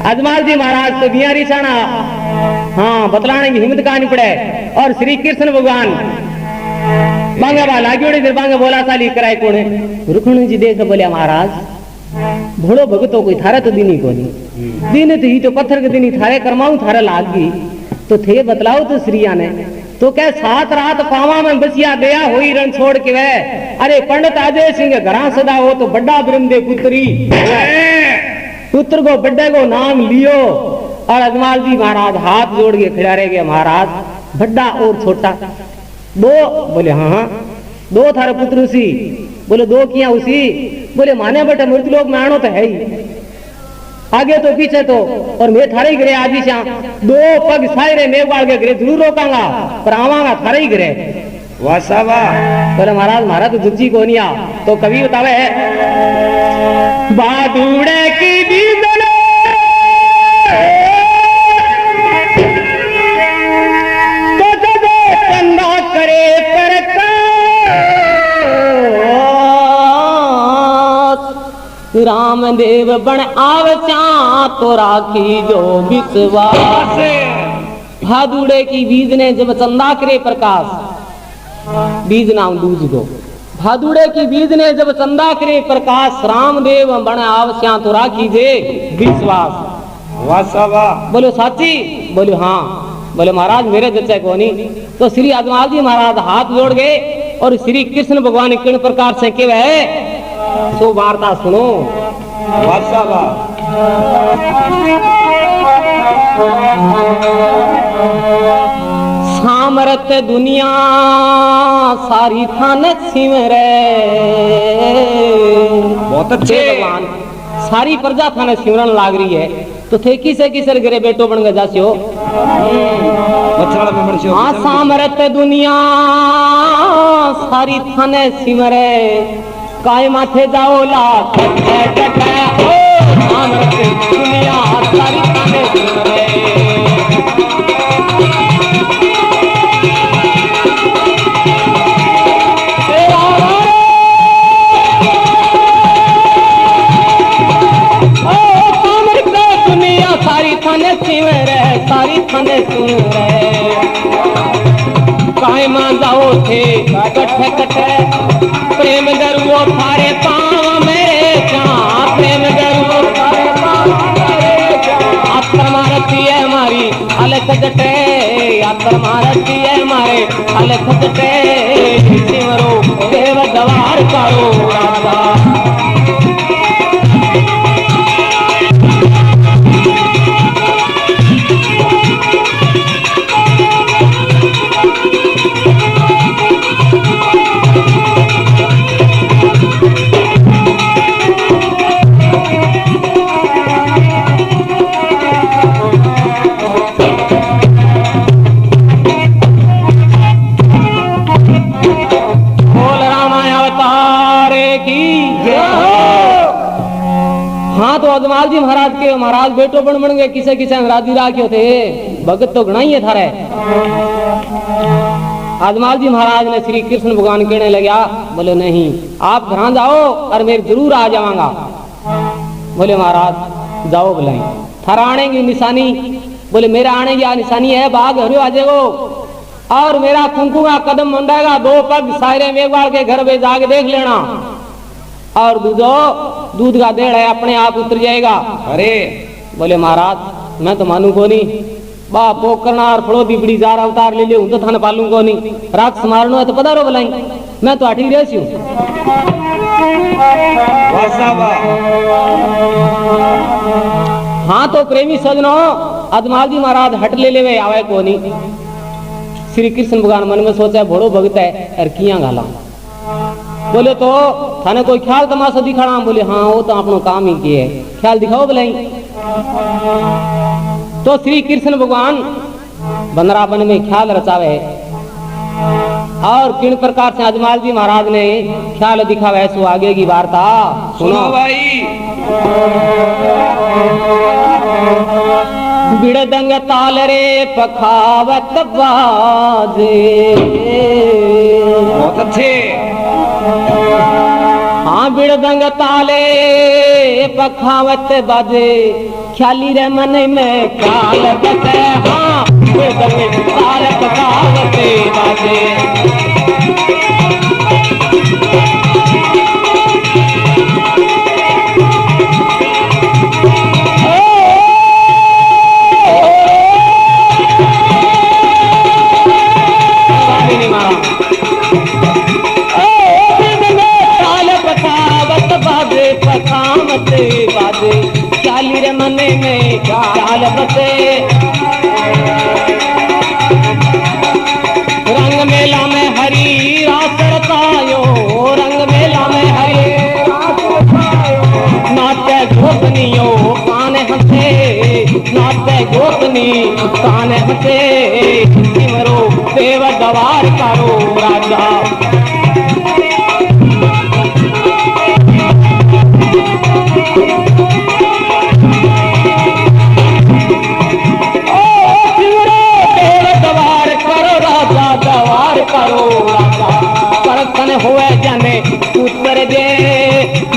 Speaker 3: अजमाल जी महाराज तो बिया रिसाना हाँ बतलाने की हिम्मत कहानी पड़े। और श्री कृष्ण भगवान बांगा बा लागियोड़ी देर बांगा बोला ताली कराए कोने। रुक्मिणी जी देख बोलिया महाराज भोड़ो भगतो कोई थारा तो दिनी को नहीं, दिन तो ही तो पत्थर के दिनी थारे करमाऊ थारा लाग गई तो थे बतलाओ तो श्रीया ने तो क्या 7 रात पावा में बसिया दया हुई रण छोड़ के वह। अरे पंडित अजय सिंह घरा सदा हो तो बड़ा ब्रह्मदेव पुत्री पुत्र को बड्डे को नाम लियो। और अजमाल जी महाराज हाथ जोड़ के खड़ा रह गए। महाराज बड्डा और छोटा 2? बोले हाँ 2 थारे पुत्र उसी। बोले 2 किया उसी? बोले माने बेटा मृत्यु लोक में आनो तो है ही, आगे तो पीछे तो, और मैं थारे ही गिरे आदि श्याम 2 पग सायरे मेघवाल के गिरे जरूर रोकांगा पर आवांगा थारे ही गिरे।
Speaker 1: वाह साहब।
Speaker 3: बोले महाराज महाराज तो जुज्जी को नहीं आ। तो कवि बतावे बादुड़े की बीदले तो जब चंदा करे रामदेव बन आवचा तो राखी जो विश्वास। भादुड़े की बीज ने जब चंदा करे प्रकाश, बीज नाम दूज गो। भादुड़े की बीज ने जब चंदा करे प्रकाश, रामदेव बन आवचा तो राखी जे विश्वास।
Speaker 1: वाह साहब।
Speaker 3: बोलो साची? बोलो हाँ। बोले महाराज मेरे जच्चे को नहीं। तो श्री अजमाल जी महाराज हाथ जोड़ गए और श्री कृष्ण भगवान किन प्रकार से के वह सो वार्ता सुनो। सामरत दुनिया सारी थाने सिमरे।
Speaker 1: बहुत अच्छे
Speaker 3: भगवान, सारी प्रजा थाने सिमरन लाग रही है तो थे किसे किसे गिरे बेटो बन गए जासियो। हाँ सामरत दुनिया सारी थाने सिमरे, काय माथे जाओ ला सामरत दुनिया सारी थाने सिमरे। सारी थाने सिमरे, सारी थाने सिमरे, काहे मां जाओ थे कट्ठे कट्ठे, प्रेम गरुओ थारे पाँव मेरे चाँ, प्रेम गरुओ थारे पाँव मेरे चाँ। आतर मारती है हमारी अलख जटे, आतर मारती है हमारे अलख जटे, सिमरो देव दवार करो राधा। हाँ तो अजमाल जी महाराज के महाराज बेटो बन गए, किसे किसे अंग्राजी राख्यो थे, भगत तो घना ही है थारे। अजमाल जी महाराज ने श्री कृष्ण भगवान कहने लगा, बोले नहीं आप घर जाओ और मैं जरूर आ जाऊंगा। बोले महाराज जाओ बुलाई, थारा आने की निशानी, बोले मेरा आने की निशानी है बाघ हरियो आ जाएगो और मेरा कुंकू का कदम मुंडाएगा, दो पग सायरे मेघवाल के घर में जाके देख लेना और दूध का देड़ है अपने आप उतर जाएगा। अरे बोले महाराज मैं तो मानू को नहीं, बा पोक करना और फड़ो दीपड़ी जार अवतार ले लियो तो थाने पालू को नहीं, रात मारनो है तो पधारो बुलाई, मैं तो हटी रही हूँ। हाँ तो प्रेमी सजनो अजमाल जी महाराज हट ले आवे को नहीं। श्री कृष्ण भगवान मन में सोचा बड़ो भगत है और किया गाला। बोले तो थाने कोई ख्याल तमाशा दिखाना, बोले हाँ वो तो अपनो काम ही किए, ख्याल दिखाओ बुलाई। तो श्री कृष्ण भगवान बनरावन में ख्याल रचावे और किन प्रकार से अजमाल जी महाराज ने ख्याल दिखावे, सो आगे की वार्ता सुनो भाई। बिड़दंग ताल रे पखावत बाजे, बहुत अच्छे। हाँ बिड़दंग ताले पखावत बाजे, ख्याली रे मन में ख्याल बसे। हाँ बिड़दंग ताल पखावत बाजे, ख्याली रे मन में ख्याल बसे। रंग मेला में हरी रास रचायो, रंग मेला में हरी रास रचायो, नाट्य गोपनियो काने हंसे, नाट्य गोपनी काने हंसे, सिमरो देव दवार करो राजा। परतन हुए जाने उतर दे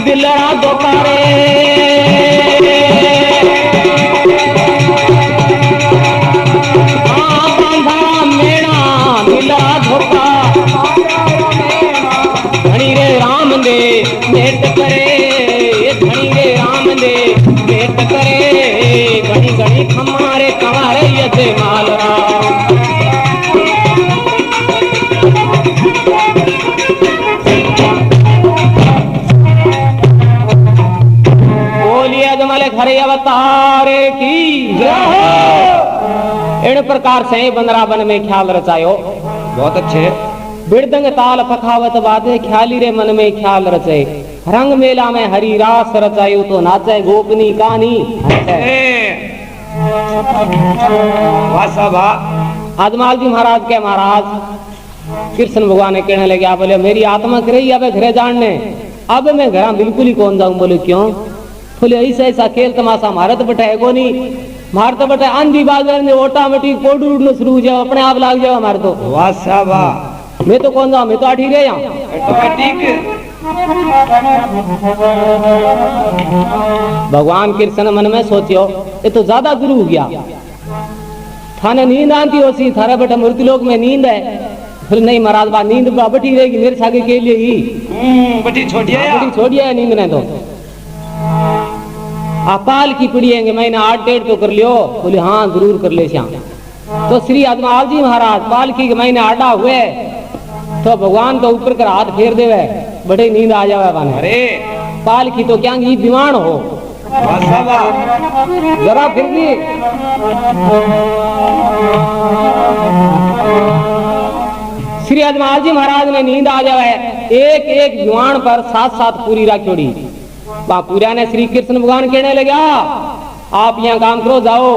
Speaker 3: दिलड़ा दोकारे, बांधा मेणा दिलड़ा धोखा, धनी रे राम दे भेंट करे, धनी रे राम दे भेंट करे, घड़ी घड़ी हमारे कमारे ये मालरा। हरे अवतार की जय। इन प्रकार से बंदरा बन में ख्याल रचायो।
Speaker 2: बहुत अच्छे।
Speaker 3: बिरदंग ताल पखावत बाधे ख्याली रे मन में ख्याल रचे। रंग मेला में हरी रास रचायो तो नाचे गोपनी कहानी। अजमाल जी महाराज के महाराज कृष्ण भगवान ने कहने लगे बोले मेरी आत्मा कर रही है घरे जानने, अब मैं घर बिल्कुल ही कौन जाऊं। बोले क्यों? बोले ऐसा ऐसा खेल तमाशा मारे तो बटे को नहीं, मार तो बटे आंधी बाजार ने ऑटोमेटिक पोड उड़ना शुरू हो जाओ, अपने आप लाग जाओ हमारे तो।
Speaker 2: वाह साहब वाह।
Speaker 3: मैं तो कौन जाऊं, मैं तो आठी रहे यहाँ। भगवान कृष्ण मन में सोचियो ये तो ज्यादा गुरु हो गया, थाने नींद आती हो सी, थारा बेटा मृत्यु लोक में नींद है। फिर नहीं महाराज बा नींद बटी रहेगी मेरे सागे के लिए ही
Speaker 2: बटी छोड़िया
Speaker 3: है नींद ने तो अपाल की पड़िएंगे मैंने 8-8 तो कर लियो। बोले हाँ जरूर कर ले श्याम। तो श्री अजमाल जी महाराज पालकी के महीने आडा हुए तो भगवान तो ऊपर कर हाथ फेर देवे, बड़े नींद आ जावे बने।
Speaker 2: अरे
Speaker 3: पालकी तो क्या बीमार हो जरा फिर भी श्री अजमाल जी महाराज ने नींद आ जावे। एक एक जुआन पर 7-7 पूरी राखोड़ी। पूरा ने श्री कृष्ण भगवान कहने लगा आप यहाँ काम करो, जाओ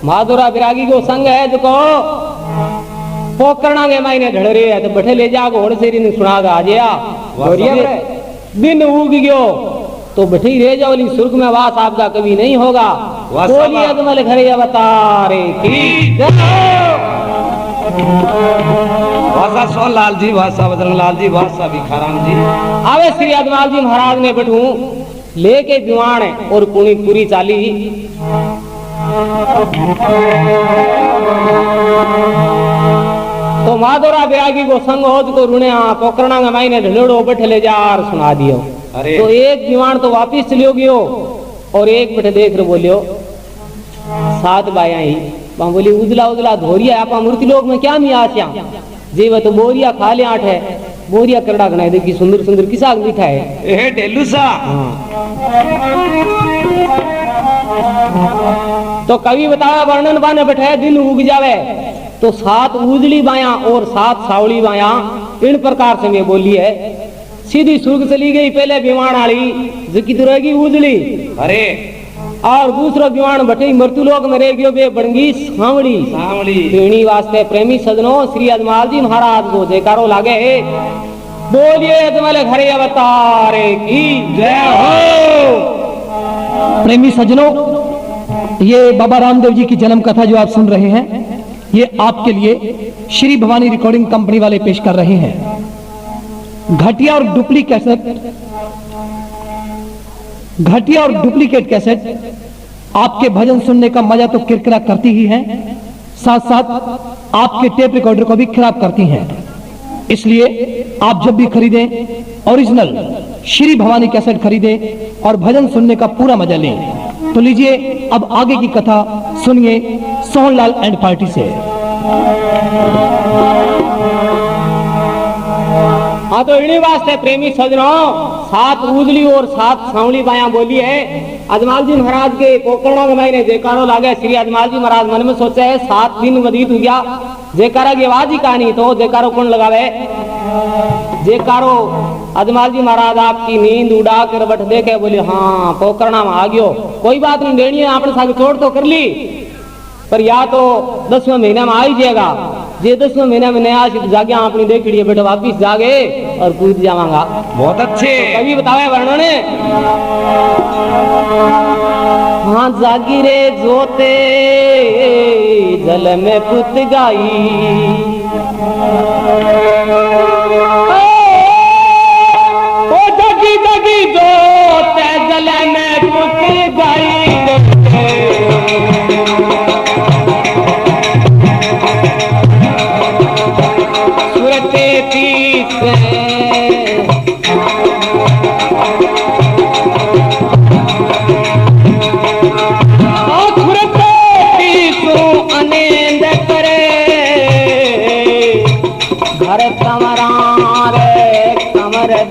Speaker 3: माधुरा विरागी को संग है जो पोकरना के मायने ढड़ रहे है तो बैठे ले जाओ घोड़ से सुना गा दिन उग गयो तो बैठे ही रह जाओ, सुर्ग में वास आपका कभी नहीं होगा। बोलिए अजमल घरे अवतारे की
Speaker 2: भाषा सोन लाल जी, भाषा बजरंग लाल जी, भाषा भिखाराम जी।
Speaker 3: आवे श्री अजमाल जी महाराज ने बैठू लेके जुआन और पुणी पूरी चाली। तो माधुरा बैरागी को संग हो को रुणे पोकरना के मायने ढलोड़ो बैठे ले जार सुना दियो। तो एक जुआन तो वापिस चलियो गयो और एक बैठे देख रहे बोलियो 7 बाया ही बोली उजला उजला धोरिया आप मूर्ति लोक में क्या मिया जीव तो बोरिया खा ले 8 है बोरिया करड़ा गनाए देखी सुंदर सुंदर किसा मीठा है
Speaker 2: ढेलू सा।
Speaker 3: तो कवि बताया वर्णन बाने बैठे दिन उग जावे तो 7 उजली बाया और 7 सावली बाया इन प्रकार से मैं बोली है। सीधी सुर्ग चली गई पहले विमान आली जिकी तो रहेगी उजली।
Speaker 2: अरे
Speaker 3: और दूसरा विमान बटे मृत्यु लोक में रह गयो बे बनगी सांवली। पीणी वास्ते प्रेमी सजनों श्री अजमाल जी महाराज को जयकारो लागे बोलिए अजमल घरे अवतारे की जय हो।
Speaker 2: प्रेमी सजनों ये बाबा रामदेव जी की जन्म कथा जो आप सुन रहे हैं ये आपके लिए श्री भवानी रिकॉर्डिंग कंपनी वाले पेश कर रहे हैं। घटिया और डुप्लीकेट कैसेट आपके भजन सुनने का मजा तो किरकिरा करती ही है, साथ साथ आपके टेप रिकॉर्डर को भी खराब करती हैं। इसलिए आप जब भी खरीदें ओरिजिनल श्री भवानी कैसेट खरीदें और भजन सुनने का पूरा मजा लें। तो लीजिए अब आगे की कथा सुनिए सोहनलाल एंड पार्टी से।
Speaker 3: हाँ तो इन्हीं वास्ते प्रेमी सजनों 7 उजली और 7 सांवली बाया बोली है। अजमाल जी महाराज के पोकरणा के महीने जयकारो लागे। श्री अजमाल जी महाराज मन में सोचे है 7 दिन व्यतीत हो गया जयकारा की आवाज ही कहानी तो जयकारो कौन लगावे। जयकारो अजमाल जी महाराज आपकी नींद उड़ा कर बैठ देखे बोले हाँ पोकरणा में आ गयो, कोई बात नहीं देनी है आपने साथ छोड़ तो कर ली पर या तो 10वें महीना में आ ही जाएगा। जे 10वें महीना में नया जागे अपनी देख ली बेटा वापिस जागे और कूद जावांगा।
Speaker 2: बहुत अच्छे
Speaker 3: तो कभी बतावे वर्णन हाँ जागी रे जोते जल में पुत गाई ओ जगी जगी जोते जल में पुत गाई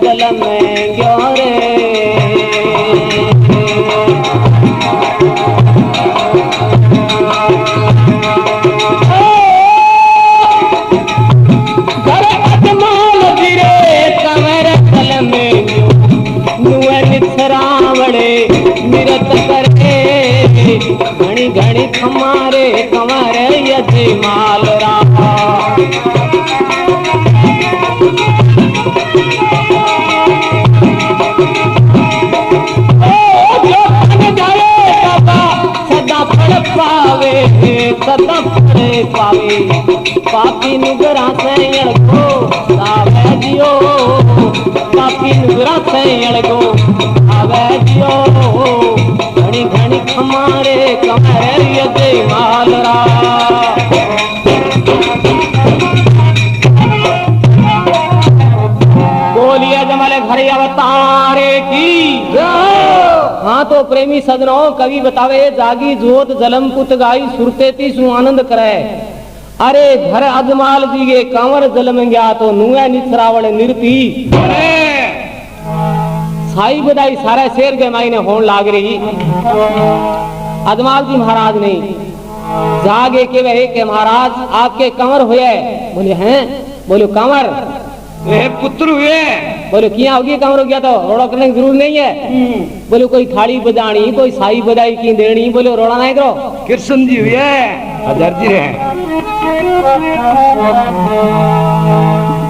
Speaker 3: जल में ग्यो रे मावड़े निरत करे घणी घणी खमारे कंवर यजमाल राहा पावे सदा फड़े पावे पापी नुगरा सैयड़ को आवे जियो पापी नुगरा सैयड़ को आवे जियो घणी घणी खमारे कमरे यदे मालरा बोलिए जमाले घरे अवतारे की हाँ तो प्रेमी सजनों कवि बतावे जागी जोत जलम पुत गाई सुरते तीसु आनंद करे अरे घर अजमाल जी के कांवर जल में गया तो नुआ निथरावल निर्पी साई बदाई सारा शेर के मायने होन लाग रही अजमाल जी महाराज ने जागे के वहे के महाराज आपके कंवर हुए बोले हैं बोले कंवर
Speaker 2: पुत्र हुए
Speaker 3: बोले किया होगी कंवर हो गया तो रोड़ा करने की जरूर नहीं है बोले कोई थाली बजानी कोई साई बजाई की देनी बोले रोड़ा नहीं करो
Speaker 2: कृष्ण जी हुए हजार जी रहे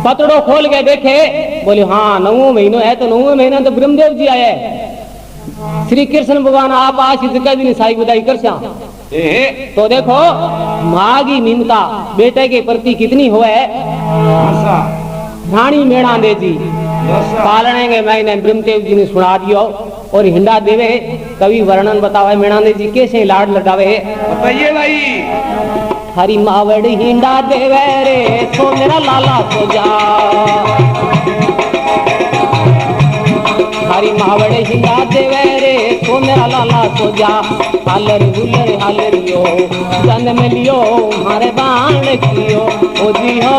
Speaker 3: पतड़ो खोल के देखे बोले हाँ 9 महीनों है तो 9 महीना तो ब्रह्मदेव जी आए श्री कृष्ण भगवान आप आशीष कभी नहीं साई बजाई कर तो देखो माँ की ममता बेटे के प्रति कितनी हो रानी मेणांदे जी पालने के मैंने ब्रह्मदेव जी ने सुना दियो और हिंडा देवे कवि वर्णन बतावे मेणांदे जी कैसे लाड लटावे
Speaker 2: बताइए भाई
Speaker 3: हरी मावड़ी हिंडा देवे रे सो मेरा लाला सो जा हरी मावड़ी हिंडा देवे रे सो मेरा लाला सो जा हालर हुलर हालरियो जन्म लियो हमारे बाण कियो ओ जी हो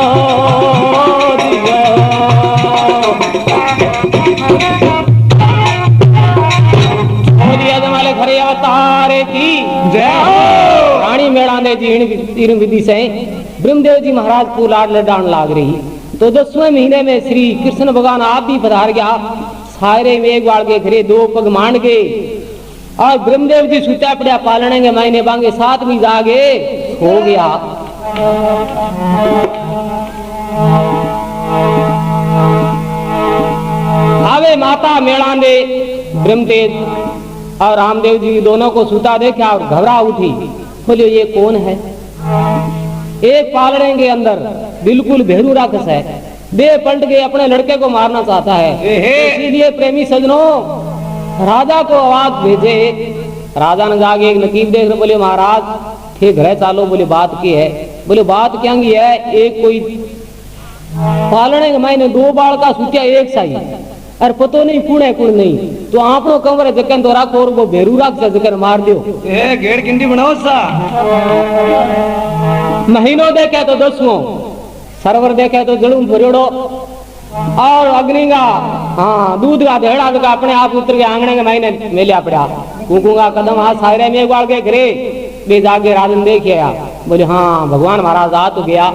Speaker 3: घरे अवतारे की जय हो रानी मेणांदे जी इन विधि से ब्रह्मदेव जी महाराज को लाड लडान लाग रही तो 10वें महीने में श्री कृष्ण भगवान आप भी पधार गया सारे मेघ वाल के घरे 2 पग मांड के और ब्रह्मदेव जी सुता पड़ा पालने के महीने बांगे 7 भी जागे हो गया आवे माता मेणांदे ब्रह्मदेव और रामदेव जी दोनों को सुता देखा और घबरा उठी बोले ये कौन है एक पालने के अंदर बिल्कुल भेरू राक्षस है दे पलट के अपने लड़के को मारना चाहता है इसीलिए प्रेमी सजनों राजा को आवाज भेजे राजा ने जाके एक नकीब देख बोले महाराज ठीक है चालो बोले बात की है बोले बात क्या की है एक कोई पालने के मायने 2 बाल का सुटिया एक सा ही अरे पतो नहीं कौन है कौन नहीं तो आपनो कंवर जकन तो राखो और वो भेरू राख जकन मार दियो
Speaker 2: गेड़ किंडी बनाओ सा
Speaker 3: महीनों देखे तो 10वां सरवर देखे तो जड़ूं भरियोड़ो और अग्नि का हाँ दूध का धेड़ा का अपने आप उतर के आंगने के महीने मेलिया पड़ा कुकूंगा कदम हाथ सायरे में वाल के घरे बे जाके राजन देखे बोले हाँ भगवान महाराज आ तो गया